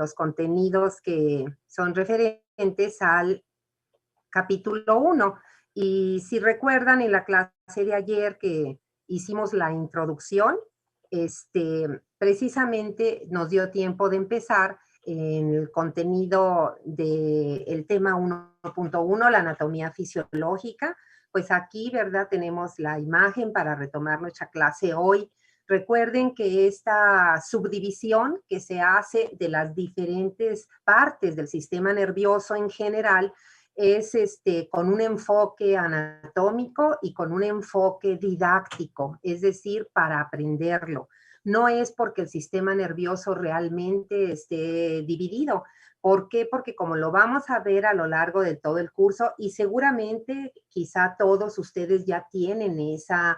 los contenidos que son referentes al capítulo 1. Y si recuerdan, en la clase de ayer que hicimos la introducción, precisamente nos dio tiempo de empezar en el contenido del tema 1.1, la anatomía fisiológica. Pues aquí, ¿verdad? Tenemos la imagen para retomar nuestra clase hoy. Recuerden que esta subdivisión que se hace de las diferentes partes del sistema nervioso en general es con un enfoque anatómico y con un enfoque didáctico, es decir, para aprenderlo. No es porque el sistema nervioso realmente esté dividido. ¿Por qué? Porque como lo vamos a ver a lo largo de todo el curso, y seguramente quizá todos ustedes ya tienen esa,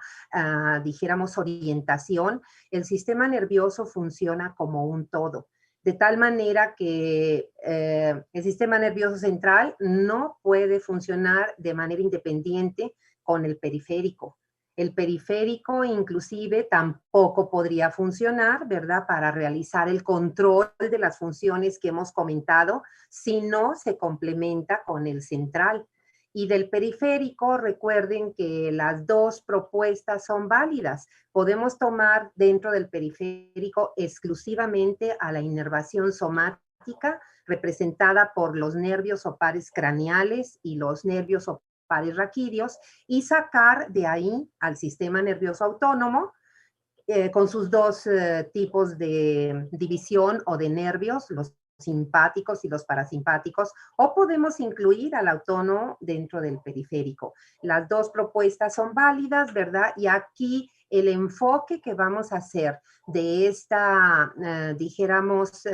dijéramos, orientación, el sistema nervioso funciona como un todo. De tal manera que el sistema nervioso central no puede funcionar de manera independiente con el periférico. El periférico inclusive tampoco podría funcionar, ¿verdad?, para realizar el control de las funciones que hemos comentado si no se complementa con el central. Y del periférico, recuerden que las dos propuestas son válidas. Podemos tomar dentro del periférico exclusivamente a la inervación somática, representada por los nervios opares craneales y los nervios opares raquídeos, y sacar de ahí al sistema nervioso autónomo, con sus dos tipos de división o de nervios, los simpáticos y los parasimpáticos, o podemos incluir al autónomo dentro del periférico. Las dos propuestas son válidas, ¿verdad? Y aquí el enfoque que vamos a hacer de esta, dijéramos,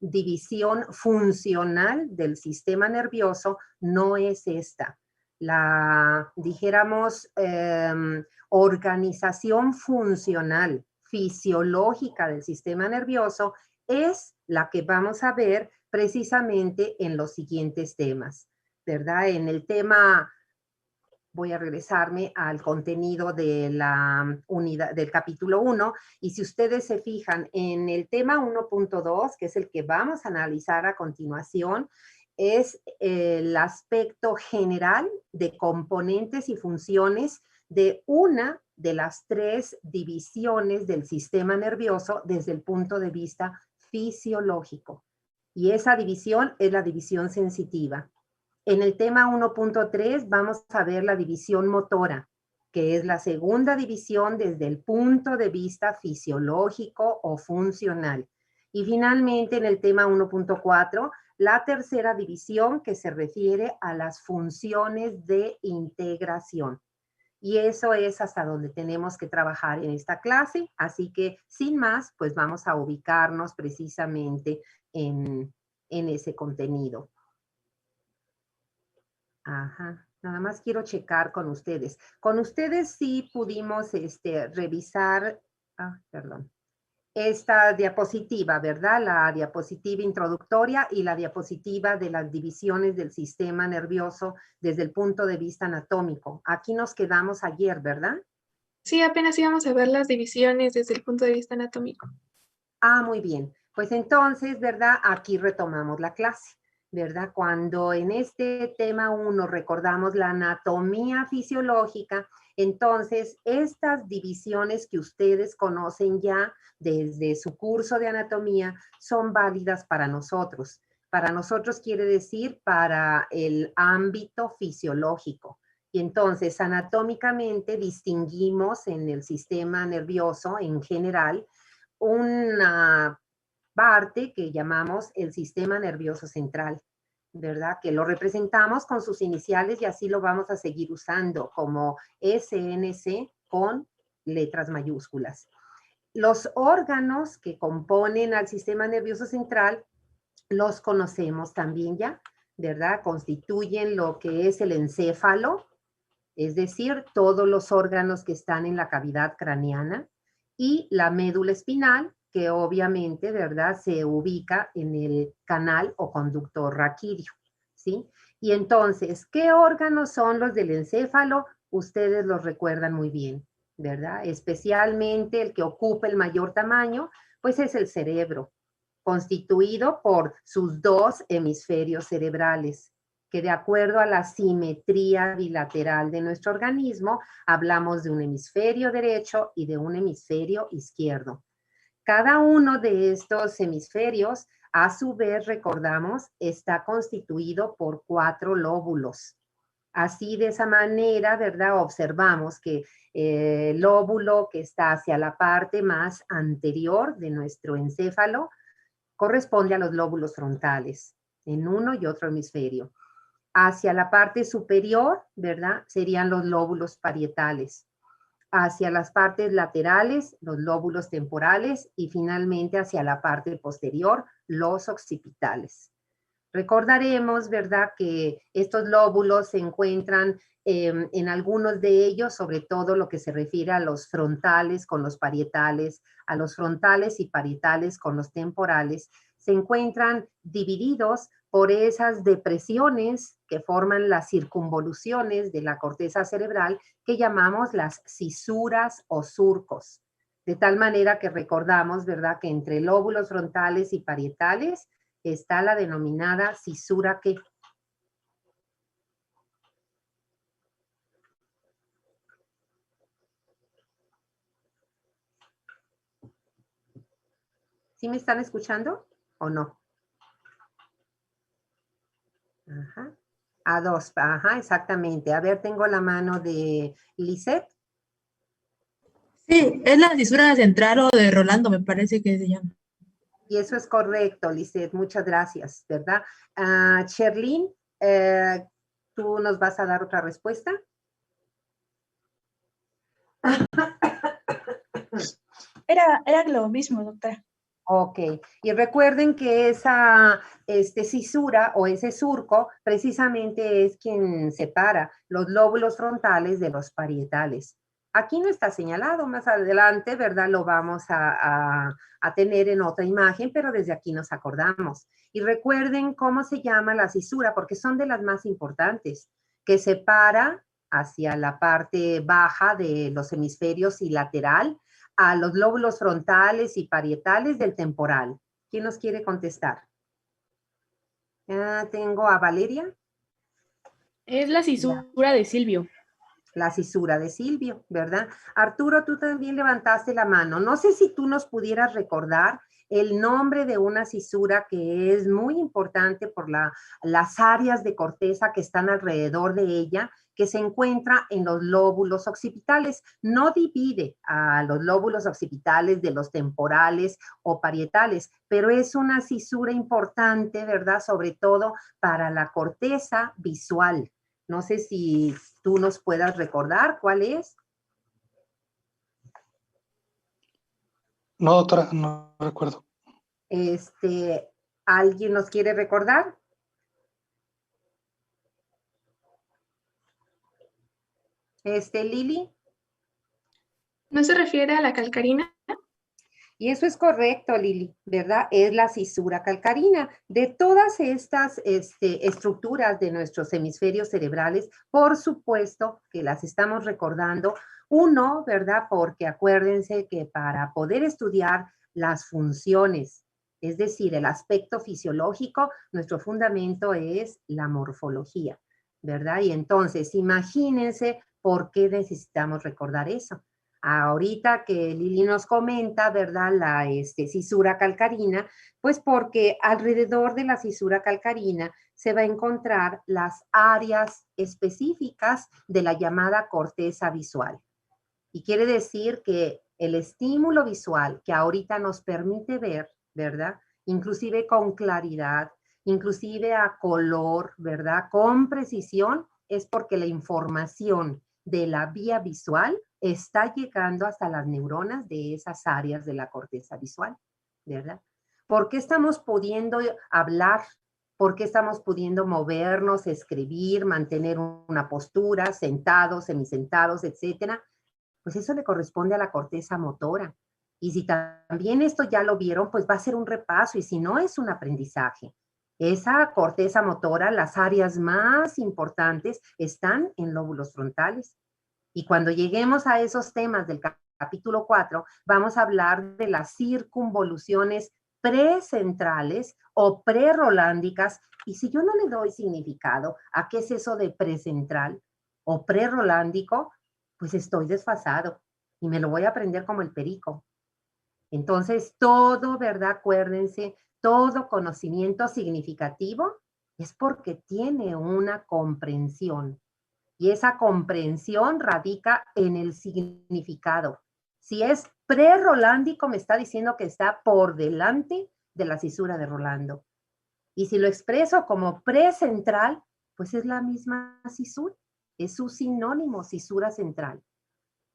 división funcional del sistema nervioso no es esta. La, dijéramos, organización funcional, fisiológica del sistema nervioso es la que vamos a ver precisamente en los siguientes temas, ¿verdad? En el tema, voy a regresarme al contenido de la unidad, del capítulo 1, y si ustedes se fijan en el tema 1.2, que es el que vamos a analizar a continuación, es el aspecto general de componentes y funciones de una de las tres divisiones del sistema nervioso desde el punto de vista fisiológico. Y esa división es la división sensitiva. En el tema 1.3 vamos a ver la división motora, que es la segunda división desde el punto de vista fisiológico o funcional. Y finalmente en el tema 1.4, la tercera división que se refiere a las funciones de integración. Y eso es hasta donde tenemos que trabajar en esta clase. Así que, sin más, pues vamos a ubicarnos precisamente en ese contenido. Ajá. Nada más quiero checar con ustedes. Con ustedes sí pudimos revisar, perdón, esta diapositiva, ¿verdad? La diapositiva introductoria y la diapositiva de las divisiones del sistema nervioso desde el punto de vista anatómico. Aquí nos quedamos ayer, ¿verdad? Sí, apenas íbamos a ver las divisiones desde el punto de vista anatómico. Muy bien. Pues entonces, ¿verdad? Aquí retomamos la clase, ¿verdad? Cuando en este tema 1 recordamos la anatomía fisiológica, entonces estas divisiones que ustedes conocen ya desde su curso de anatomía son válidas para nosotros. Para nosotros quiere decir para el ámbito fisiológico. Y entonces, anatómicamente distinguimos en el sistema nervioso en general una parte que llamamos el sistema nervioso central, ¿verdad? Que lo representamos con sus iniciales y así lo vamos a seguir usando como SNC con letras mayúsculas. Los órganos que componen al sistema nervioso central los conocemos también ya, ¿verdad? Constituyen lo que es el encéfalo, es decir, todos los órganos que están en la cavidad craneana, y la médula espinal, que obviamente, ¿verdad?, se ubica en el canal o conducto raquídeo, ¿sí? Y entonces, ¿qué órganos son los del encéfalo? Ustedes los recuerdan muy bien, ¿verdad? Especialmente el que ocupa el mayor tamaño, pues es el cerebro. constituido por sus dos hemisferios cerebrales, que de acuerdo a la simetría bilateral de nuestro organismo, hablamos de un hemisferio derecho y de un hemisferio izquierdo. Cada uno de estos hemisferios, a su vez, recordamos, está constituido por 4 lóbulos. Así, de esa manera, ¿verdad? Observamos que el lóbulo que está hacia la parte más anterior de nuestro encéfalo corresponde a los lóbulos frontales, en uno y otro hemisferio. Hacia la parte superior, ¿verdad? Serían los lóbulos parietales. Hacia las partes laterales, los lóbulos temporales, y finalmente hacia la parte posterior, los occipitales. Recordaremos, ¿verdad?, que estos lóbulos se encuentran en algunos de ellos, sobre todo lo que se refiere a los frontales con los parietales, a los frontales y parietales con los temporales, se encuentran divididos por esas depresiones que forman las circunvoluciones de la corteza cerebral que llamamos las cisuras o surcos. De tal manera que recordamos, ¿verdad?, que entre lóbulos frontales y parietales está la denominada cisura ¿qué? ¿Sí me están escuchando o no? Ajá. A2, ajá, exactamente. A ver, tengo la mano de Lisette. Sí, es la cisura central o de Rolando, me parece que se llama. Y eso es correcto, Lisette, muchas gracias, ¿verdad? Sherlyn, ¿tú nos vas a dar otra respuesta? Era lo mismo, doctora. Ok, y recuerden que esa cisura o ese surco precisamente es quien separa los lóbulos frontales de los parietales. Aquí no está señalado, más adelante, ¿verdad? Lo vamos a tener en otra imagen, pero desde aquí nos acordamos. Y recuerden cómo se llama la cisura, porque son de las más importantes, que separa hacia la parte baja de los hemisferios y lateral a los lóbulos frontales y parietales del temporal. ¿Quién nos quiere contestar? Tengo a Valeria. Es la cisura de Silvio. La cisura de Silvio, ¿verdad? Arturo, tú también levantaste la mano. No sé si tú nos pudieras recordar el nombre de una cisura que es muy importante por las áreas de corteza que están alrededor de ella, que se encuentra en los lóbulos occipitales. No divide a los lóbulos occipitales de los temporales o parietales, pero es una cisura importante, ¿verdad? Sobre todo para la corteza visual. No sé si tú nos puedas recordar cuál es. No, doctora, no recuerdo. ¿Alguien nos quiere recordar? Lili. ¿No se refiere a la calcarina? Y eso es correcto, Lili, ¿verdad? Es la cisura calcarina. De todas estas estructuras de nuestros hemisferios cerebrales, por supuesto que las estamos recordando. Uno, ¿verdad? Porque acuérdense que para poder estudiar las funciones, es decir, el aspecto fisiológico, nuestro fundamento es la morfología, ¿verdad? Y entonces, imagínense por qué necesitamos recordar eso. Ahorita que Lili nos comenta, ¿verdad? La cisura calcarina, pues porque alrededor de la cisura calcarina se va a encontrar las áreas específicas de la llamada corteza visual. Y quiere decir que el estímulo visual que ahorita nos permite ver, ¿verdad? Inclusive con claridad, inclusive a color, ¿verdad? Con precisión, es porque la información de la vía visual está llegando hasta las neuronas de esas áreas de la corteza visual, ¿verdad? ¿Por qué estamos pudiendo hablar? ¿Por qué estamos pudiendo movernos, escribir, mantener una postura, sentados, semisentados, etcétera? Pues eso le corresponde a la corteza motora. Y si también esto ya lo vieron, pues va a ser un repaso, y si no, es un aprendizaje. Esa corteza motora, las áreas más importantes están en lóbulos frontales. Y cuando lleguemos a esos temas del capítulo 4, vamos a hablar de las circunvoluciones precentrales o prerolándicas. Y si yo no le doy significado a qué es eso de precentral o prerolándico, pues estoy desfasado y me lo voy a aprender como el perico. Entonces, todo, ¿verdad? Acuérdense, todo conocimiento significativo es porque tiene una comprensión. Y esa comprensión radica en el significado. Si es pre-rolándico, me está diciendo que está por delante de la cisura de Rolando. Y si lo expreso como precentral, pues es la misma cisura. Es su sinónimo, cisura central.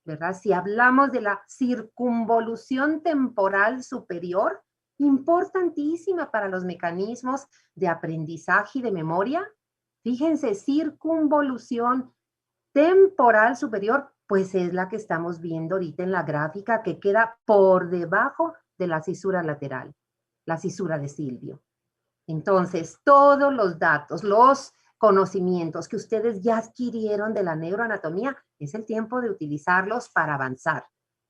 ¿Verdad? Si hablamos de la circunvolución temporal superior, importantísima para los mecanismos de aprendizaje y de memoria. Fíjense, circunvolución temporal superior, pues es la que estamos viendo ahorita en la gráfica que queda por debajo de la cisura lateral, la cisura de Silvio. Entonces, todos los datos, los conocimientos que ustedes ya adquirieron de la neuroanatomía, es el tiempo de utilizarlos para avanzar,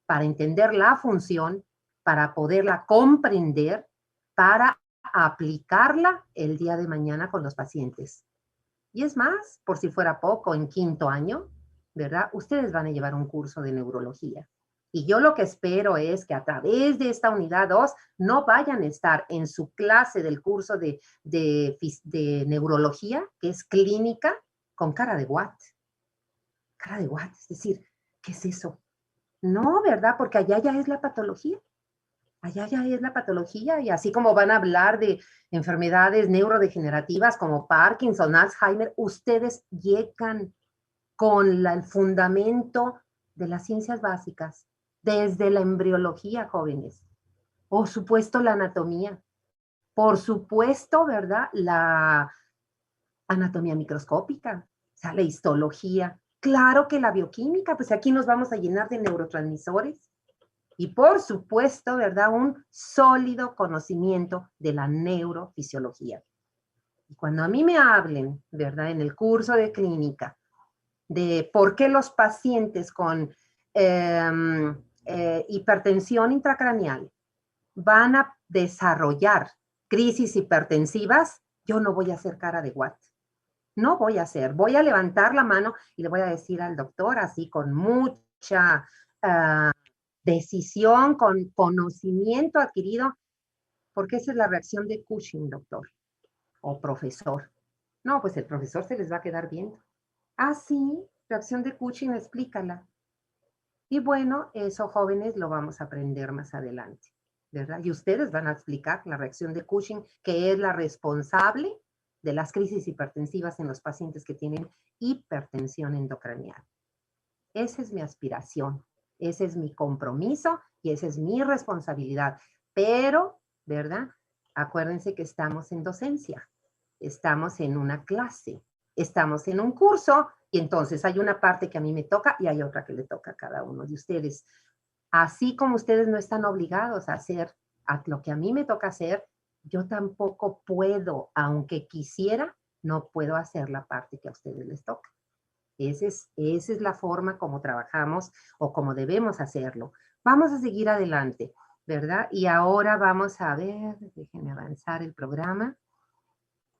para entender la función, para poderla comprender, para aplicarla el día de mañana con los pacientes. Y es más, por si fuera poco, en 5º año, ¿verdad? Ustedes van a llevar un curso de neurología. Y yo lo que espero es que a través de esta unidad 2 no vayan a estar en su clase del curso de neurología, que es clínica, con cara de what. Cara de what, es decir, ¿qué es eso? No, ¿verdad? Porque allá ya es la patología. Allá ya es la patología y así como van a hablar de enfermedades neurodegenerativas como Parkinson, Alzheimer, ustedes llegan con el fundamento de las ciencias básicas, desde la embriología, jóvenes. Por supuesto, la anatomía. Por supuesto, ¿verdad? La anatomía microscópica, o sea, la histología. Claro que la bioquímica, pues aquí nos vamos a llenar de neurotransmisores. Y por supuesto, ¿verdad? Un sólido conocimiento de la neurofisiología. Y cuando a mí me hablen, ¿verdad? En el curso de clínica, de por qué los pacientes con hipertensión intracraneal van a desarrollar crisis hipertensivas, yo no voy a hacer cara de what. No voy a hacer. Voy a levantar la mano y le voy a decir al doctor así con mucha decisión, con conocimiento adquirido, porque esa es la reacción de Cushing, doctor o profesor. No, pues el profesor se les va a quedar viendo. Ah, sí, reacción de Cushing, explícala. Y bueno, eso, jóvenes, lo vamos a aprender más adelante, ¿verdad? Y ustedes van a explicar la reacción de Cushing, que es la responsable de las crisis hipertensivas en los pacientes que tienen hipertensión endocranial. Esa es mi aspiración, ese es mi compromiso y esa es mi responsabilidad. Pero, ¿verdad? Acuérdense que estamos en docencia, estamos en una clase, estamos en un curso y entonces hay una parte que a mí me toca y hay otra que le toca a cada uno de ustedes. Así como ustedes no están obligados a hacer lo que a mí me toca hacer, yo tampoco puedo, aunque quisiera, no puedo hacer la parte que a ustedes les toca. Esa es la forma como trabajamos o como debemos hacerlo. Vamos a seguir adelante, ¿verdad? Y ahora vamos a ver, déjenme avanzar el programa.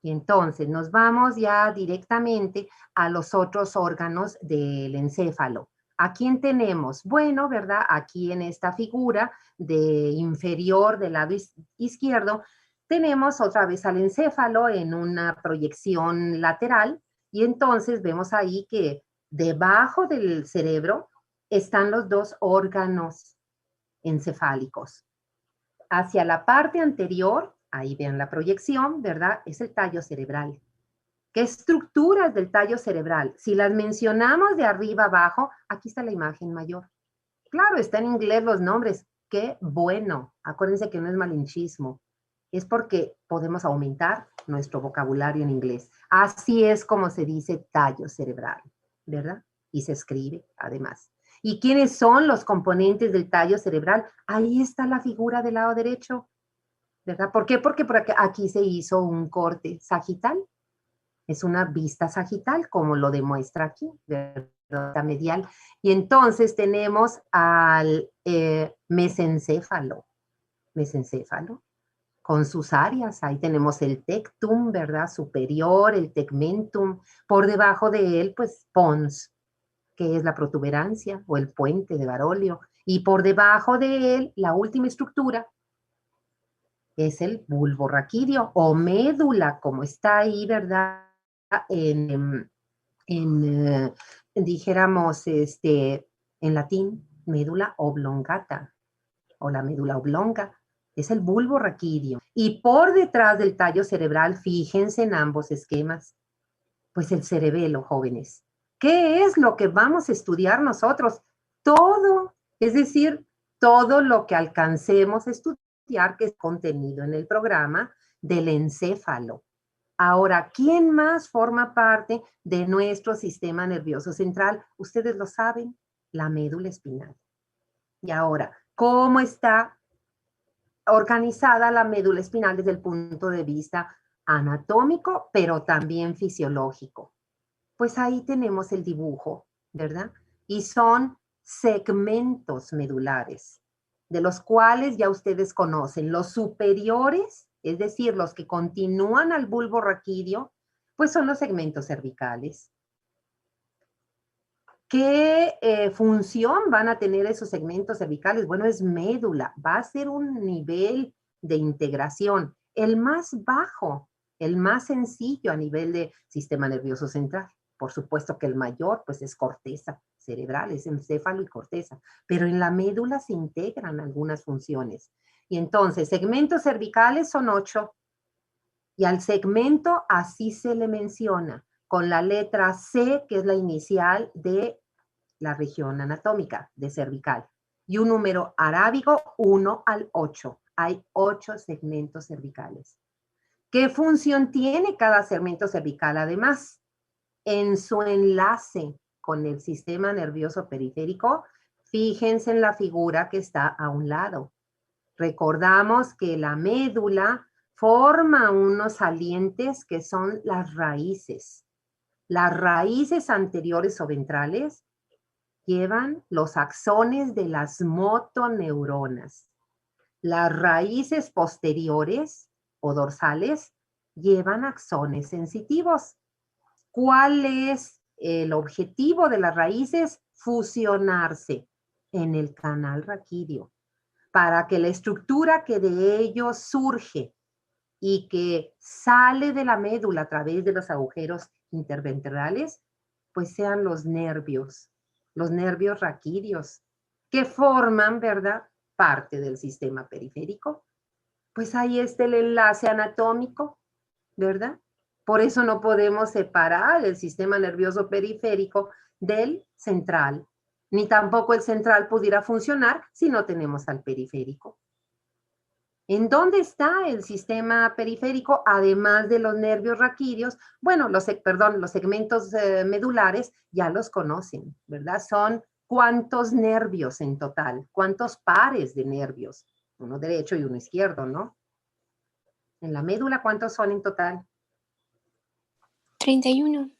Y entonces nos vamos ya directamente a los otros órganos del encéfalo. ¿A quién tenemos? Bueno, ¿verdad? Aquí en esta figura de inferior del lado izquierdo, tenemos otra vez al encéfalo en una proyección lateral y entonces vemos ahí que debajo del cerebro están los dos órganos encefálicos. Hacia la parte anterior, ahí vean la proyección, ¿verdad? Es el tallo cerebral. ¿Qué estructuras del tallo cerebral? Si las mencionamos de arriba abajo, aquí está la imagen mayor. Claro, está en inglés los nombres. ¡Qué bueno! Acuérdense que no es malinchismo. Es porque podemos aumentar nuestro vocabulario en inglés. Así es como se dice tallo cerebral, ¿verdad? Y se escribe, además. ¿Y quiénes son los componentes del tallo cerebral? Ahí está la figura del lado derecho, ¿verdad? ¿Por qué? Porque por aquí se hizo un corte sagital. Es una vista sagital, como lo demuestra aquí, ¿verdad? Medial. Y entonces tenemos al mesencéfalo. Mesencéfalo. con sus áreas. Ahí tenemos el tectum, ¿verdad? Superior, el tegmentum. Por debajo de él, pues, pons, que es la protuberancia o el puente de Barolio. Y por debajo de él, la última estructura es el bulbo raquídeo o médula, como está ahí, ¿verdad? Dijéramos, en latín, médula oblongata o la médula oblonga. Es el bulbo raquídeo. Y por detrás del tallo cerebral, fíjense en ambos esquemas, pues el cerebelo, jóvenes. ¿Qué es lo que vamos a estudiar nosotros? Todo, es decir, todo lo que alcancemos a estudiar que es contenido en el programa del encéfalo. Ahora, ¿quién más forma parte de nuestro sistema nervioso central? Ustedes lo saben, la médula espinal. Y ahora, ¿cómo está organizada la médula espinal desde el punto de vista anatómico, pero también fisiológico? Pues ahí tenemos el dibujo, ¿verdad? Y son segmentos medulares, de los cuales ya ustedes conocen. Los superiores, es decir, los que continúan al bulbo raquídeo, pues son los segmentos cervicales. ¿Qué función van a tener esos segmentos cervicales? Bueno, es médula, va a ser un nivel de integración, el más bajo, el más sencillo a nivel de sistema nervioso central. Por supuesto que el mayor, pues es corteza cerebral, es encéfalo y corteza, pero en la médula se integran algunas funciones. Y entonces, segmentos cervicales son 8, y al segmento así se le menciona, con la letra C, que es la inicial de la región anatómica de cervical, y un número arábigo 1 al 8. Hay 8 segmentos cervicales. ¿Qué función tiene cada segmento cervical? Además, en su enlace con el sistema nervioso periférico, fíjense en la figura que está a un lado. Recordamos que la médula forma unos salientes que son las raíces. Las raíces anteriores o ventrales llevan los axones de las motoneuronas. Las raíces posteriores o dorsales llevan axones sensitivos. ¿Cuál es el objetivo de las raíces? Fusionarse en el canal raquídeo para que la estructura que de ellos surge y que sale de la médula a través de los agujeros interventrales, pues sean los nervios raquídeos, que forman, ¿verdad?, parte del sistema periférico. Pues ahí está el enlace anatómico, ¿verdad? Por eso no podemos separar el sistema nervioso periférico del central, ni tampoco el central pudiera funcionar si no tenemos al periférico. ¿En dónde está el sistema periférico, además de los nervios raquídeos? Bueno, los segmentos medulares ya los conocen, ¿verdad? Son ¿cuántos nervios en total? ¿Cuántos pares de nervios? Uno derecho y uno izquierdo, ¿no? En la médula, ¿cuántos son en total? 31.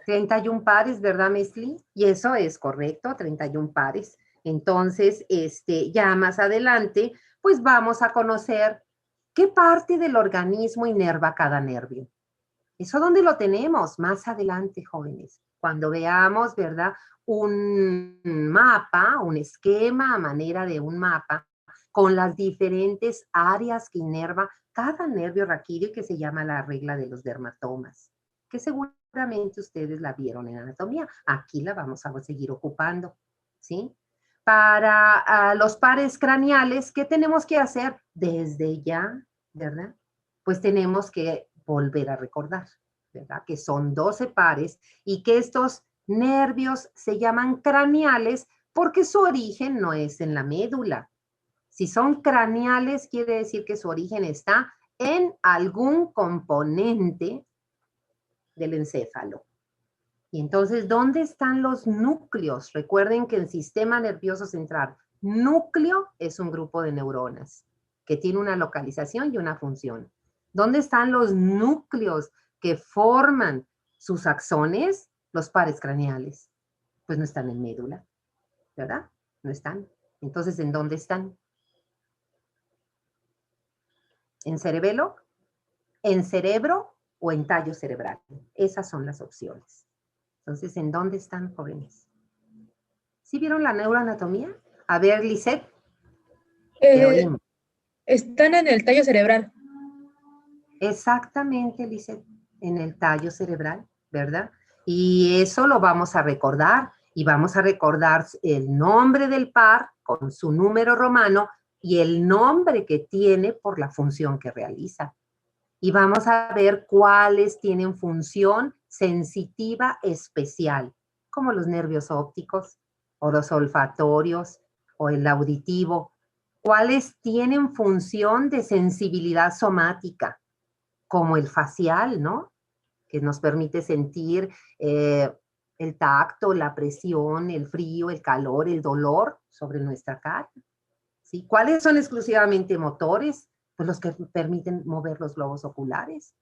31 pares, ¿verdad, Mesli? Y eso es correcto, 31 pares. Entonces, ya más adelante, pues vamos a conocer qué parte del organismo inerva cada nervio. ¿Eso dónde lo tenemos? Más adelante, jóvenes. Cuando veamos, ¿verdad?, un mapa, un esquema a manera de un mapa con las diferentes áreas que inerva cada nervio raquídeo, que se llama la regla de los dermatomas, que seguramente ustedes la vieron en anatomía. Aquí la vamos a seguir ocupando, ¿sí? Para los pares craneales, ¿qué tenemos que hacer? Desde ya, ¿verdad? Pues tenemos que volver a recordar, ¿verdad? Que son 12 pares y que estos nervios se llaman craneales porque su origen no es en la médula. Si son craneales, quiere decir que su origen está en algún componente del encéfalo. Y entonces, ¿dónde están los núcleos? Recuerden que el sistema nervioso central, núcleo es un grupo de neuronas que tiene una localización y una función. ¿Dónde están los núcleos que forman sus axones? Los pares craneales. Pues no están en médula, ¿verdad? No están. Entonces, ¿en dónde están? ¿En cerebelo, en cerebro o en tallo cerebral? Esas son las opciones. Entonces, ¿en dónde están, jóvenes? ¿Sí vieron la neuroanatomía? A ver, Lisette, te oímos. Están en el tallo cerebral. Exactamente, Lisette, en el tallo cerebral, ¿verdad? Y eso lo vamos a recordar, y vamos a recordar el nombre del par con su número romano y el nombre que tiene por la función que realiza. Y vamos a ver cuáles tienen función sensitiva especial, como los nervios ópticos, o los olfatorios, o el auditivo. Cuáles tienen función de sensibilidad somática, como el facial, ¿no? Que nos permite sentir el tacto, la presión, el frío, el calor, el dolor sobre nuestra cara. ¿Sí? ¿Cuáles son exclusivamente motores? Pues los que permiten mover los globos oculares.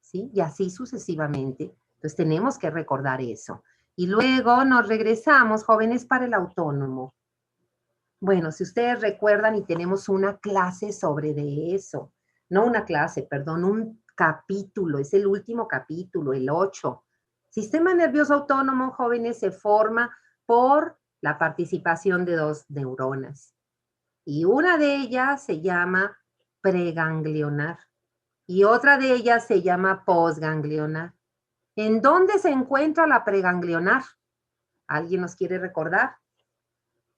¿Sí? Y así sucesivamente. Entonces tenemos que recordar eso. Y luego nos regresamos, jóvenes, para el autónomo. Bueno, si ustedes recuerdan, y tenemos una clase sobre de eso. No una clase, perdón, un capítulo, es el último capítulo, el 8. Sistema nervioso autónomo, jóvenes, se forma por la participación de dos neuronas. Y una de ellas se llama preganglionar y otra de ellas se llama postganglionar. ¿En dónde se encuentra la preganglionar? ¿Alguien nos quiere recordar?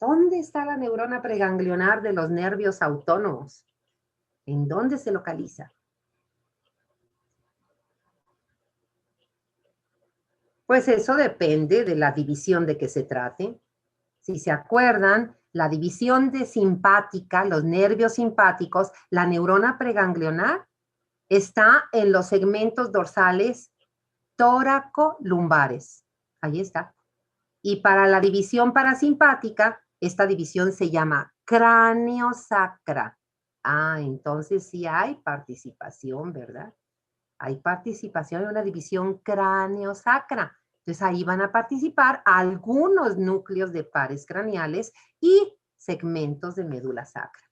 ¿Dónde está la neurona preganglionar de los nervios autónomos? ¿En dónde se localiza? Pues eso depende de la división de que se trate. Si se acuerdan, la división de simpática, los nervios simpáticos, la neurona preganglionar está en los segmentos dorsales tóraco-lumbares. Ahí está. Y para la división parasimpática, esta división se llama cráneo-sacra. Ah, entonces sí hay participación, ¿verdad? Hay participación en una división cráneo-sacra. Entonces ahí van a participar algunos núcleos de pares craneales y segmentos de médula sacra.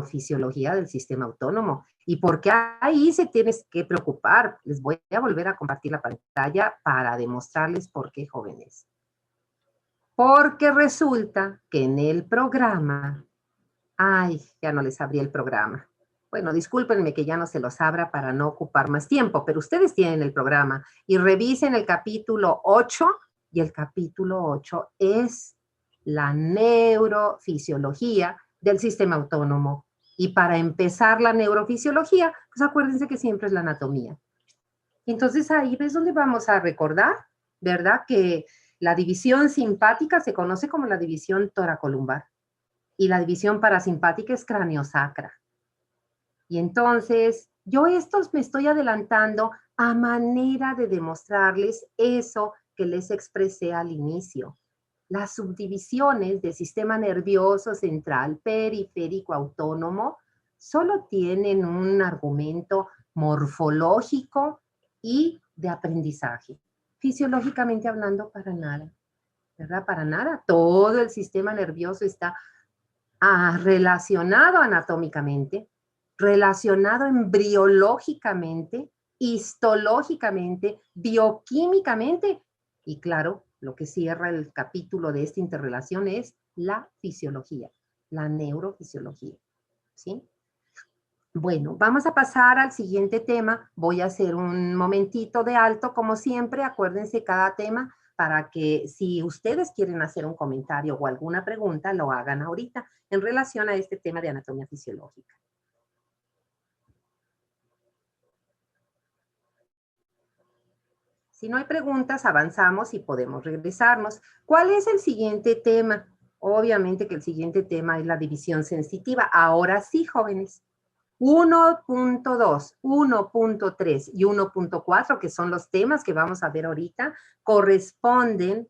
Fisiología del sistema autónomo. ¿Y por qué ahí se tienes que preocupar? Les voy a volver a compartir la pantalla para demostrarles por qué, jóvenes. Porque resulta que en el programa, ay, ya no les abrí el programa. Bueno, discúlpenme que ya no se los abra para no ocupar más tiempo, pero ustedes tienen el programa y revisen el capítulo 8 y el capítulo 8 es la neurofisiología del sistema autónomo. Y para empezar la neurofisiología, pues acuérdense que siempre es la anatomía. Entonces ahí ves donde vamos a recordar, ¿verdad? Que la división simpática se conoce como la división toracolumbar y la división parasimpática es craniosacra. Y entonces yo estos me estoy adelantando a manera de demostrarles eso que les expresé al inicio. Las subdivisiones del sistema nervioso central, periférico, autónomo, solo tienen un argumento morfológico y de aprendizaje. Fisiológicamente hablando, para nada. ¿verdad? Para nada. Todo el sistema nervioso está relacionado anatómicamente, relacionado embriológicamente, histológicamente, bioquímicamente. Y claro, lo que cierra el capítulo de esta interrelación es la fisiología, la neurofisiología, ¿sí? Bueno, vamos a pasar al siguiente tema. Voy a hacer un momentito de alto, como siempre. Acuérdense cada tema para que si ustedes quieren hacer un comentario o alguna pregunta, lo hagan ahorita en relación a este tema de anatomía fisiológica. Si no hay preguntas, avanzamos y podemos regresarnos. ¿Cuál es el siguiente tema? Obviamente que el siguiente tema es la división sensitiva. Ahora sí, jóvenes. 1.2, 1.3 y 1.4, que son los temas que vamos a ver ahorita, corresponden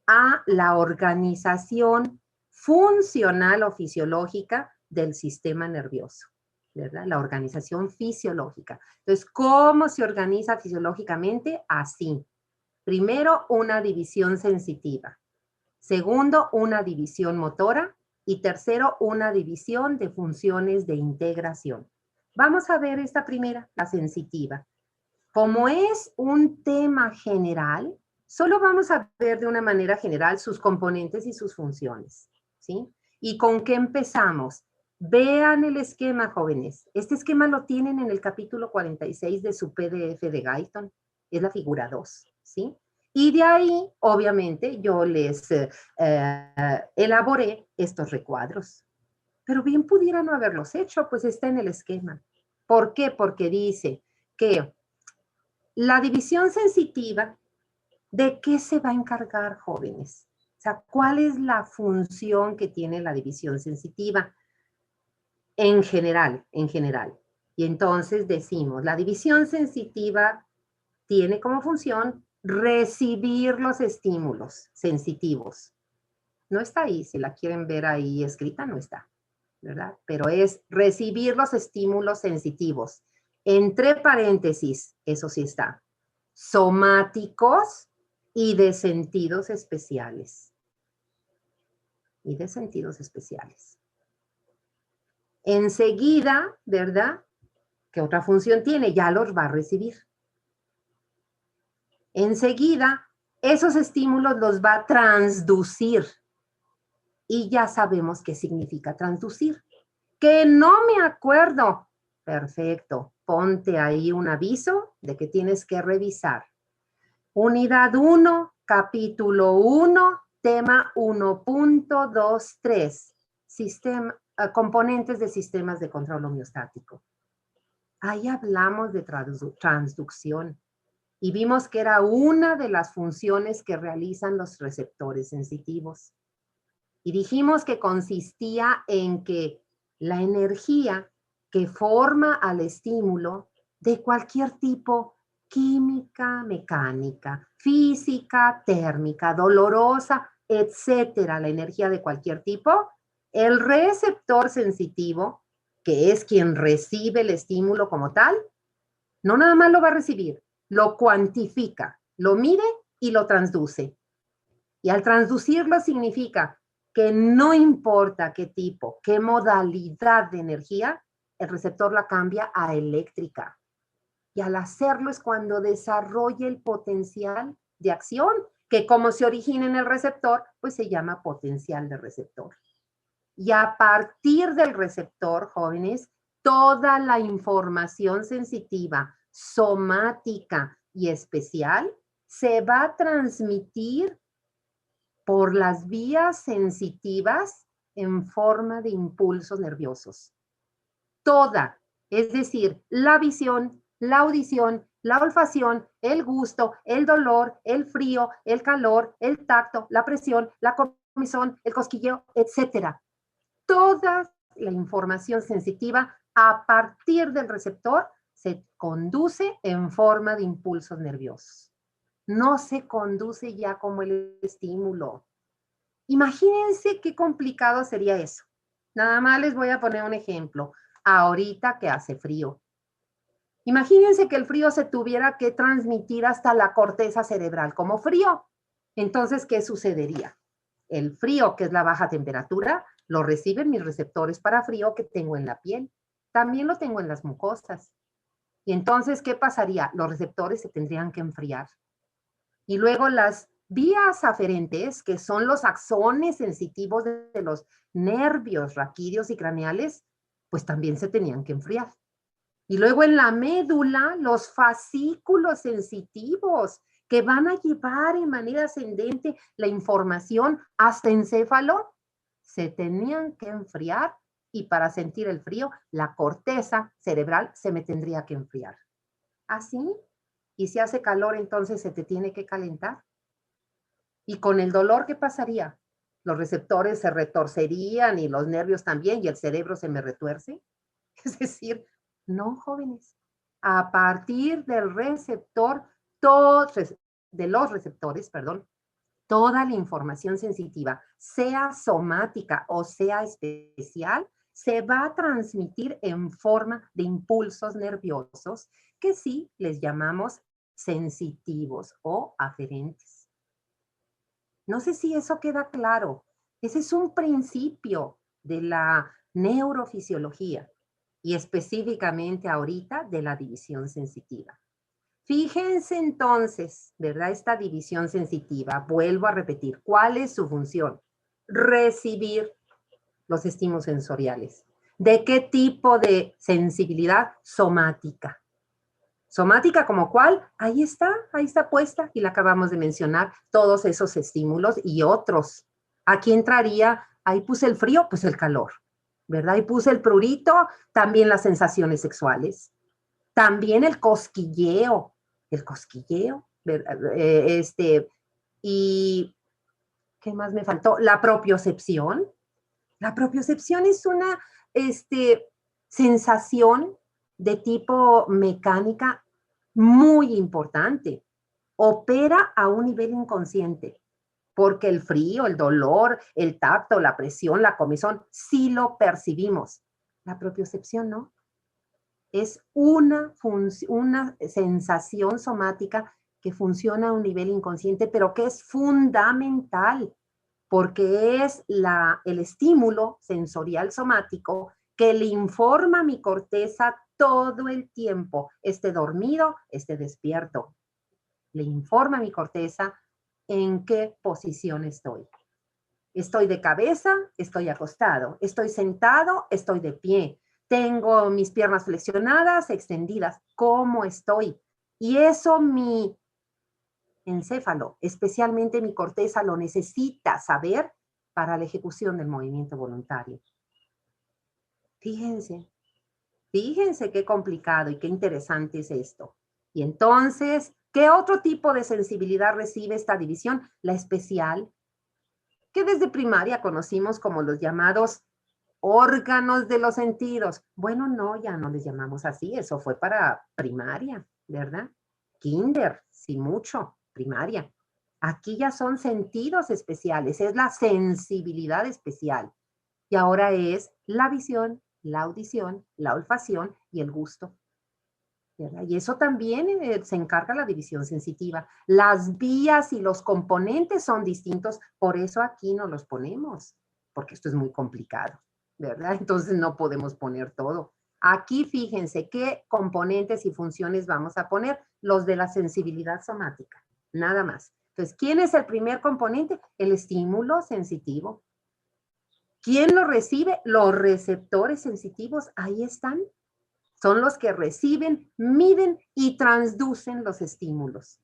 a la organización funcional o fisiológica del sistema nervioso, ¿verdad? La organización fisiológica. Entonces, ¿cómo se organiza fisiológicamente? Así. Primero, una división sensitiva. Segundo, una división motora. Y tercero, una división de funciones de integración. Vamos a ver esta primera, la sensitiva. Como es un tema general, solo vamos a ver de una manera general sus componentes y sus funciones, ¿sí? ¿Y con qué empezamos? Vean el esquema, jóvenes. Este esquema lo tienen en el capítulo 46 de su PDF de Guyton. Es la figura 2, ¿sí? Y de ahí, obviamente, yo les elaboré estos recuadros. Pero bien pudiera no haberlos hecho, pues está en el esquema. ¿Por qué? Porque dice que la división sensitiva, ¿de qué se va a encargar, jóvenes? O sea, ¿cuál es la función que tiene la división sensitiva? En general, en general. Y entonces decimos, la división sensitiva tiene como función recibir los estímulos sensitivos. No está ahí, si la quieren ver ahí escrita, no está, ¿verdad? Pero es recibir los estímulos sensitivos. Entre paréntesis, eso sí está. Somáticos y de sentidos especiales. Y de sentidos especiales. Enseguida, ¿verdad? ¿Qué otra función tiene? Ya los va a recibir. Enseguida, esos estímulos los va a transducir. Y ya sabemos qué significa transducir. Que no me acuerdo. Perfecto. Ponte ahí un aviso de que tienes que revisar. Unidad 1, capítulo 1, tema 1.23. Componentes de sistemas de control homeostático. Ahí hablamos de transducción. Y vimos que era una de las funciones que realizan los receptores sensitivos. Y dijimos que consistía en que la energía que forma al estímulo de cualquier tipo, química, mecánica, física, térmica, dolorosa, etcétera, la energía de cualquier tipo, el receptor sensitivo, que es quien recibe el estímulo como tal, no nada más lo va a recibir, lo cuantifica, lo mide y lo transduce. Y al transducirlo significa que no importa qué tipo, qué modalidad de energía, el receptor la cambia a eléctrica. Y al hacerlo es cuando desarrolla el potencial de acción, que como se origina en el receptor, pues se llama potencial de receptor. Y a partir del receptor, jóvenes, toda la información sensitiva, somática y especial se va a transmitir por las vías sensitivas en forma de impulsos nerviosos. Toda, es decir, la visión, la audición, la olfacción, el gusto, el dolor, el frío, el calor, el tacto, la presión, la comezón, el cosquilleo, etcétera. Toda la información sensitiva a partir del receptor se conduce en forma de impulsos nerviosos. No se conduce ya como el estímulo. Imagínense qué complicado sería eso. Nada más les voy a poner un ejemplo. Ahorita que hace frío. Imagínense que el frío se tuviera que transmitir hasta la corteza cerebral como frío. Entonces, ¿qué sucedería? El frío, que es la baja temperatura, lo reciben mis receptores para frío que tengo en la piel. También lo tengo en las mucosas. Y entonces, ¿qué pasaría? Los receptores se tendrían que enfriar. Y luego las vías aferentes, que son los axones sensitivos de los nervios raquídeos y craneales, pues también se tenían que enfriar. Y luego en la médula, los fascículos sensitivos, que van a llevar en manera ascendente la información hasta encéfalo, se tenían que enfriar, y para sentir el frío, la corteza cerebral se me tendría que enfriar. ¿Así? Y si hace calor, entonces se te tiene que calentar. Y con el dolor, ¿qué pasaría? Los receptores se retorcerían y los nervios también, y el cerebro se me retuerce. Es decir, no, jóvenes. A partir del receptor, de los receptores, perdón, toda la información sensitiva, sea somática o sea especial, se va a transmitir en forma de impulsos nerviosos que sí les llamamos sensitivos o aferentes. No sé si eso queda claro. Ese es un principio de la neurofisiología y específicamente ahorita de la división sensitiva. Fíjense entonces, ¿verdad? Esta división sensitiva, vuelvo a repetir, ¿cuál es su función? Recibir los estímulos sensoriales. ¿De qué tipo de sensibilidad? Somática. Somática como cuál, ahí está puesta y la acabamos de mencionar, todos esos estímulos y otros. Aquí entraría, ahí puse el frío, pues el calor, ¿verdad? Ahí puse el prurito, también las sensaciones sexuales, también el cosquilleo, ¿verdad? Y ¿qué más me faltó? La propiocepción. La propiocepción es una sensación de tipo mecánica muy importante. Opera a un nivel inconsciente, porque el frío, el dolor, el tacto, la presión, la comezón, sí lo percibimos. La propiocepción no. Es una sensación somática que funciona a un nivel inconsciente, pero que es fundamental, porque es el estímulo sensorial somático que le informa a mi corteza todo el tiempo, esté dormido, esté despierto. Le informa a mi corteza en qué posición estoy. Estoy de cabeza, estoy acostado, estoy sentado, estoy de pie. Tengo mis piernas flexionadas, extendidas, ¿cómo estoy? Y eso mi encéfalo, especialmente mi corteza, lo necesita saber para la ejecución del movimiento voluntario. Fíjense qué complicado y qué interesante es esto. Y entonces, ¿qué otro tipo de sensibilidad recibe esta división? La especial, que desde primaria conocimos como los llamados órganos de los sentidos. Bueno, no, ya no les llamamos así, eso fue para primaria, ¿verdad? Kinder, sí mucho, primaria. Aquí ya son sentidos especiales, es la sensibilidad especial. Y ahora es la visión, la audición, la olfacción y el gusto, ¿verdad? Y eso también se encarga la división sensitiva. Las vías y los componentes son distintos, por eso aquí no los ponemos, porque esto es muy complicado, ¿verdad? Entonces no podemos poner todo. Aquí fíjense qué componentes y funciones vamos a poner, los de la sensibilidad somática, nada más. Entonces, ¿quién es el primer componente? El estímulo sensitivo. ¿Quién lo recibe? Los receptores sensitivos, ahí están. Son los que reciben, miden y transducen los estímulos,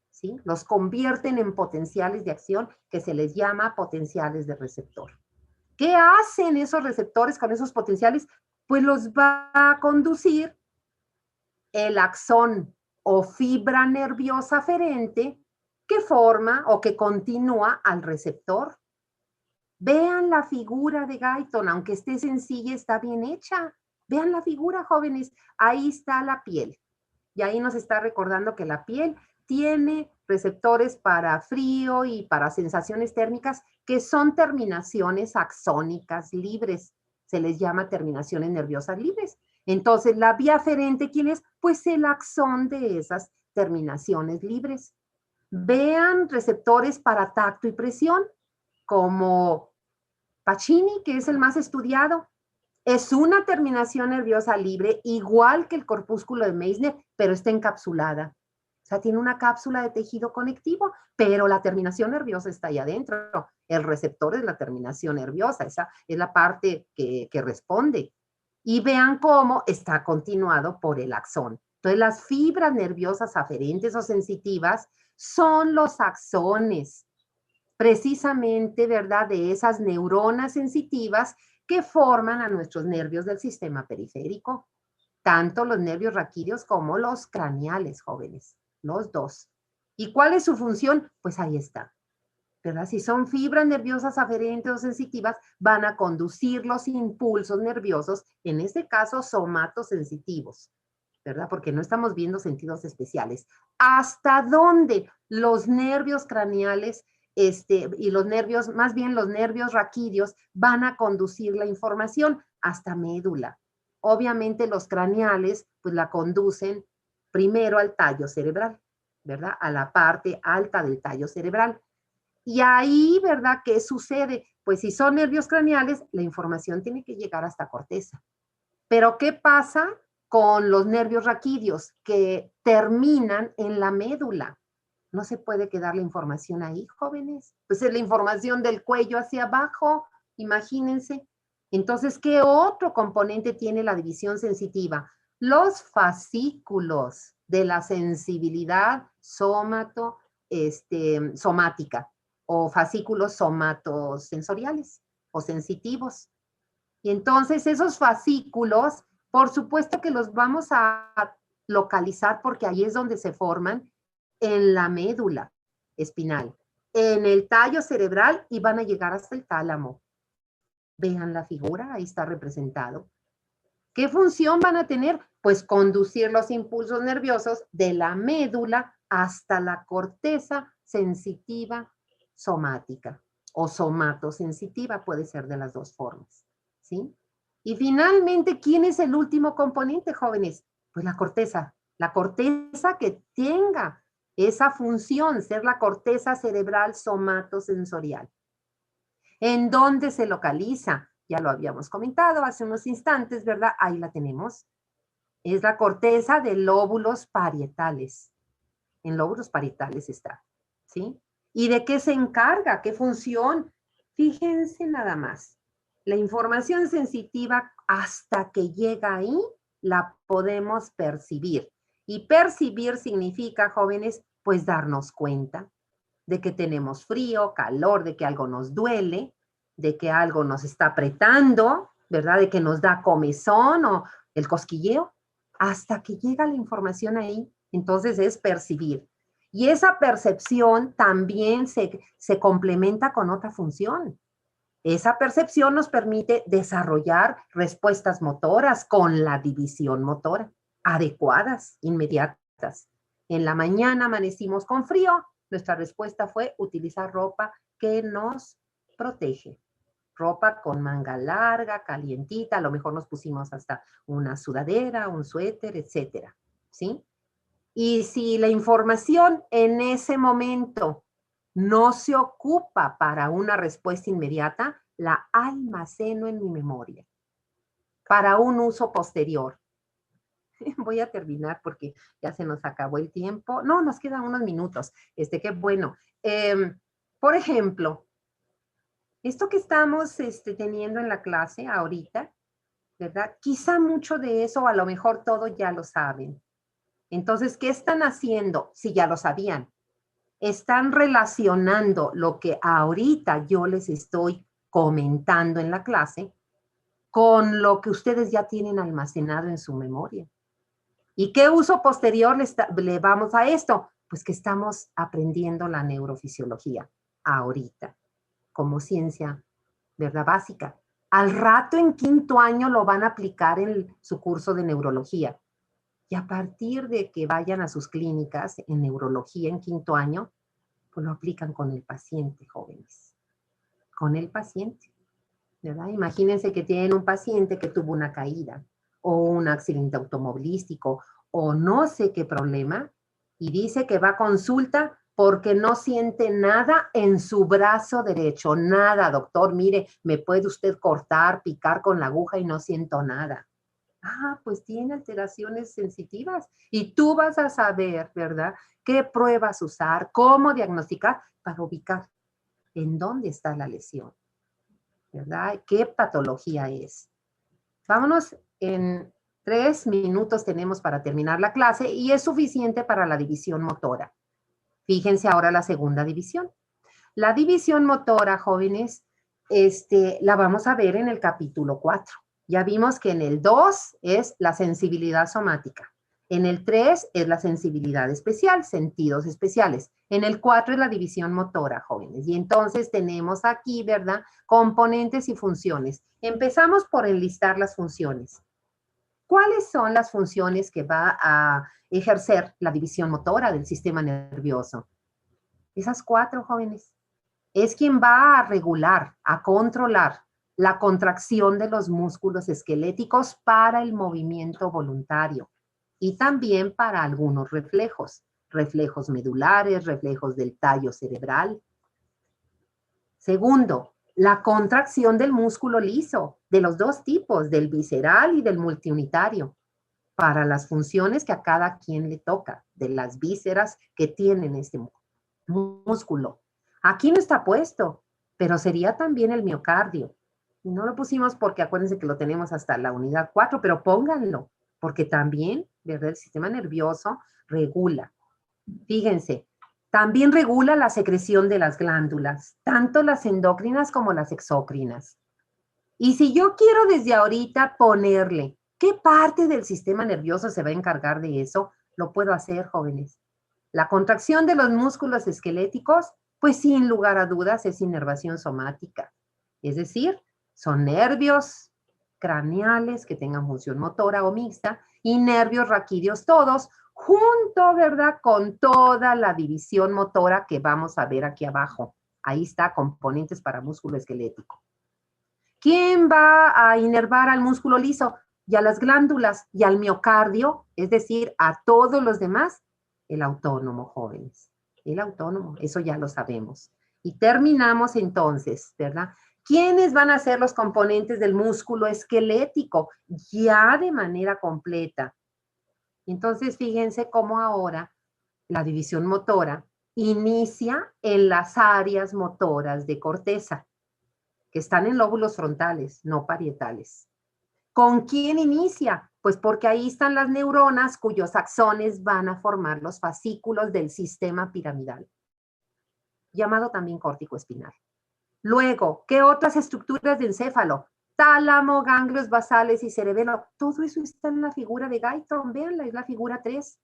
¿sí? Los convierten en potenciales de acción que se les llama potenciales de receptor. ¿Qué hacen esos receptores con esos potenciales? Pues los va a conducir el axón o fibra nerviosa aferente que forma o que continúa al receptor. Vean la figura de Guyton, aunque esté sencilla, está bien hecha. Vean la figura, jóvenes. Ahí está la piel. Y ahí nos está recordando que la piel tiene receptores para frío y para sensaciones térmicas que son terminaciones axónicas libres. Se les llama terminaciones nerviosas libres. Entonces, la vía aferente, ¿quién es? Pues el axón de esas terminaciones libres. Vean receptores para tacto y presión, como Pacini, que es el más estudiado. Es una terminación nerviosa libre, igual que el corpúsculo de Meissner, pero está encapsulada. O sea, tiene una cápsula de tejido conectivo, pero la terminación nerviosa está ahí adentro. El receptor es la terminación nerviosa, esa es la parte que responde. Y vean cómo está continuado por el axón. Entonces, las fibras nerviosas aferentes o sensitivas son los axones, precisamente, ¿verdad?, de esas neuronas sensitivas que forman a nuestros nervios del sistema periférico, tanto los nervios raquídeos como los craneales, jóvenes, los dos. ¿Y cuál es su función? Pues ahí está, ¿verdad? Si son fibras nerviosas aferentes o sensitivas, van a conducir los impulsos nerviosos, en este caso somatosensitivos, ¿verdad? Porque no estamos viendo sentidos especiales. ¿Hasta dónde los nervios craneales y los nervios, más bien los nervios raquídeos, van a conducir la información? Hasta médula. Obviamente los craneales, pues la conducen primero al tallo cerebral, ¿verdad? A la parte alta del tallo cerebral. Y ahí, ¿verdad? ¿Qué sucede? Pues si son nervios craneales, la información tiene que llegar hasta corteza. Pero ¿qué pasa con los nervios raquídeos que terminan en la médula? No se puede quedar la información ahí, jóvenes. Pues es la información del cuello hacia abajo, imagínense. Entonces, ¿qué otro componente tiene la división sensitiva? Los fascículos de la sensibilidad somática o fascículos somatosensoriales o sensitivos. Y entonces esos fascículos, por supuesto que los vamos a localizar porque ahí es donde se forman en la médula espinal, en el tallo cerebral y van a llegar hasta el tálamo. Vean la figura, ahí está representado. ¿Qué función van a tener? Pues conducir los impulsos nerviosos de la médula hasta la corteza sensitiva somática o somatosensitiva, puede ser de las dos formas, ¿sí? Y finalmente, ¿quién es el último componente, jóvenes? Pues la corteza que tenga esa función, ser la corteza cerebral somatosensorial. ¿En dónde se localiza? Ya lo habíamos comentado hace unos instantes, ¿verdad? Ahí la tenemos. Es la corteza de lóbulos parietales. En lóbulos parietales está, ¿sí? ¿Y de qué se encarga? ¿Qué función? Fíjense nada más. La información sensitiva, hasta que llega ahí, la podemos percibir. Y percibir significa, jóvenes, pues darnos cuenta de que tenemos frío, calor, de que algo nos duele, de que algo nos está apretando, ¿verdad? De que nos da comezón o el cosquilleo. Hasta que llega la información ahí, entonces es percibir. Y esa percepción también se complementa con otra función. Esa percepción nos permite desarrollar respuestas motoras con la división motora, adecuadas, inmediatas. En la mañana amanecimos con frío, nuestra respuesta fue utilizar ropa que nos protege. Ropa con manga larga, calientita, a lo mejor nos pusimos hasta una sudadera, un suéter, etcétera, ¿sí? Y si la información en ese momento no se ocupa para una respuesta inmediata, la almaceno en mi memoria para un uso posterior. Voy a terminar porque ya se nos acabó el tiempo. No, nos quedan unos minutos. Qué bueno. Por ejemplo, esto que estamos teniendo en la clase ahorita, ¿verdad? Quizá mucho de eso, a lo mejor todo ya lo saben. Entonces, ¿qué están haciendo? Si ya lo sabían. Están relacionando lo que ahorita yo les estoy comentando en la clase con lo que ustedes ya tienen almacenado en su memoria. ¿Y qué uso posterior le vamos a esto? Pues que estamos aprendiendo la neurofisiología ahorita, como ciencia, ¿verdad? Básica. Al rato en quinto año lo van a aplicar en su curso de neurología. Y a partir de que vayan a sus clínicas en neurología en quinto año, pues lo aplican con el paciente, jóvenes. Con el paciente, ¿verdad? Imagínense que tienen un paciente que tuvo una caída o un accidente automovilístico o no sé qué problema y dice que va a consulta porque no siente nada en su brazo derecho. Nada, doctor, mire, me puede usted cortar, picar con la aguja y no siento nada. Ah, pues tiene alteraciones sensitivas y tú vas a saber, ¿verdad? ¿Qué pruebas usar? ¿Cómo diagnosticar? Para ubicar en dónde está la lesión, ¿verdad? ¿Qué patología es? Vámonos, en 3 minutos tenemos para terminar la clase y es suficiente para la división motora. Fíjense ahora la segunda división. La división motora, jóvenes, la vamos a ver en el capítulo 4. Ya vimos que en el 2 es la sensibilidad somática. En el 3 es la sensibilidad especial, sentidos especiales. En el 4 es la división motora, jóvenes. Y entonces tenemos aquí, ¿verdad? Componentes y funciones. Empezamos por enlistar las funciones. ¿Cuáles son las funciones que va a ejercer la división motora del sistema nervioso? Esas 4, jóvenes. Es quien va a regular, a controlar la contracción de los músculos esqueléticos para el movimiento voluntario y también para algunos reflejos, reflejos medulares, reflejos del tallo cerebral. Segundo, la contracción del músculo liso, de los 2 tipos, del visceral y del multiunitario, para las funciones que a cada quien le toca, de las vísceras que tienen este músculo. Aquí no está puesto, pero sería también el miocardio. Y no lo pusimos porque acuérdense que lo tenemos hasta la unidad 4, pero pónganlo, porque también, ¿verdad? El sistema nervioso regula. Fíjense, también regula la secreción de las glándulas, tanto las endócrinas como las exócrinas. Y si yo quiero desde ahorita ponerle qué parte del sistema nervioso se va a encargar de eso, lo puedo hacer, jóvenes. La contracción de los músculos esqueléticos, pues sin lugar a dudas es inervación somática. Es decir, son nervios craneales que tengan función motora o mixta y nervios raquídeos todos, junto, ¿verdad? Con toda la división motora que vamos a ver aquí abajo. Ahí está, componentes para músculo esquelético. ¿Quién va a inervar al músculo liso? Y a las glándulas y al miocardio, es decir, a todos los demás. El autónomo, jóvenes. El autónomo, eso ya lo sabemos. Y terminamos entonces, ¿verdad? ¿Quiénes van a ser los componentes del músculo esquelético? Ya de manera completa. Entonces, fíjense cómo ahora la división motora inicia en las áreas motoras de corteza, que están en lóbulos frontales, no parietales. ¿Con quién inicia? Pues porque ahí están las neuronas cuyos axones van a formar los fascículos del sistema piramidal, llamado también córtico espinal. Luego, ¿qué otras estructuras de encéfalo? Tálamo, ganglios basales y cerebelo. Todo eso está en la figura de Guyton, véanla, es la figura 3.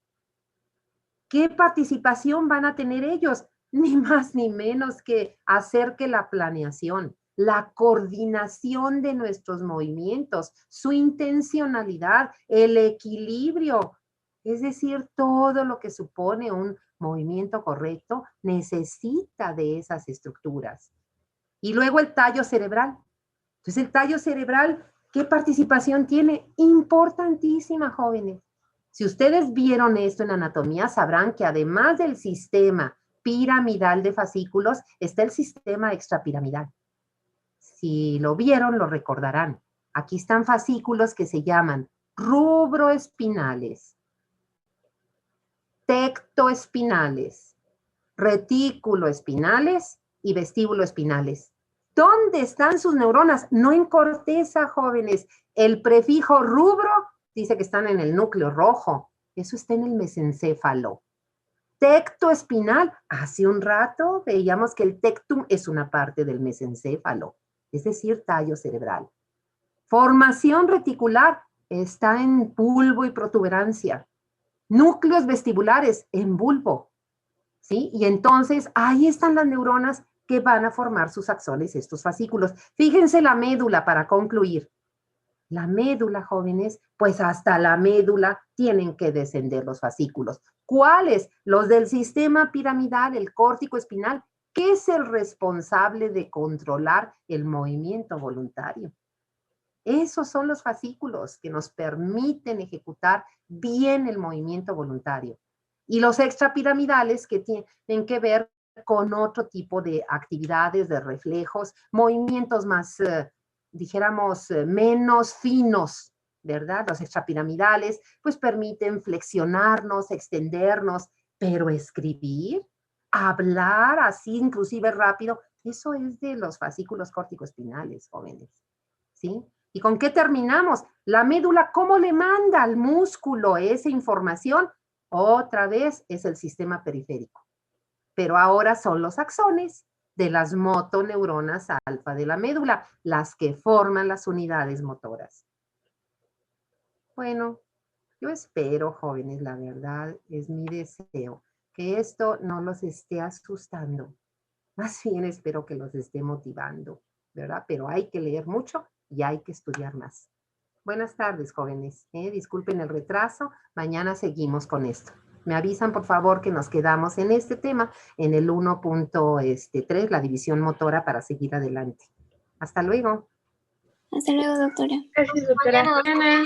¿Qué participación van a tener ellos? Ni más ni menos que hacer que la planeación, la coordinación de nuestros movimientos, su intencionalidad, el equilibrio, es decir, todo lo que supone un movimiento correcto necesita de esas estructuras. Y luego el tallo cerebral. Entonces el tallo cerebral, ¿qué participación tiene? Importantísima, jóvenes. Si ustedes vieron esto en anatomía, sabrán que además del sistema piramidal de fascículos, está el sistema extrapiramidal. Si lo vieron, lo recordarán. Aquí están fascículos que se llaman rubroespinales, tectoespinales, retículoespinales y vestíbuloespinales. ¿Dónde están sus neuronas? No en corteza, jóvenes. El prefijo rubro dice que están en el núcleo rojo. Eso está en el mesencéfalo. Tectoespinal, hace un rato veíamos que el tectum es una parte del mesencéfalo, es decir, tallo cerebral. Formación reticular está en bulbo y protuberancia. Núcleos vestibulares en bulbo, ¿sí? Y entonces ahí están las neuronas que van a formar sus axones, estos fascículos. Fíjense la médula para concluir. La médula, jóvenes, pues hasta la médula tienen que descender los fascículos. ¿Cuáles? Los del sistema piramidal, el córtico espinal, que es el responsable de controlar el movimiento voluntario. Esos son los fascículos que nos permiten ejecutar bien el movimiento voluntario. Y los extrapiramidales que tienen que ver con otro tipo de actividades, de reflejos, movimientos más, dijéramos, menos finos, ¿verdad? Los extrapiramidales, pues permiten flexionarnos, extendernos, pero escribir, hablar así, inclusive rápido, eso es de los fascículos córtico-espinales, jóvenes, ¿sí? ¿Y con qué terminamos? La médula, ¿cómo le manda al músculo esa información? Otra vez es el sistema periférico. Pero ahora son los axones de las motoneuronas alfa de la médula, las que forman las unidades motoras. Bueno, yo espero, jóvenes, la verdad es mi deseo, que esto no los esté asustando. Más bien espero que los esté motivando, ¿verdad? Pero hay que leer mucho y hay que estudiar más. Buenas tardes, jóvenes. Disculpen el retraso. Mañana seguimos con esto. Me avisan, por favor, que nos quedamos en este tema, en el 1.3, la división motora, para seguir adelante. Hasta luego. Hasta luego, doctora. Gracias, doctora. Mañana.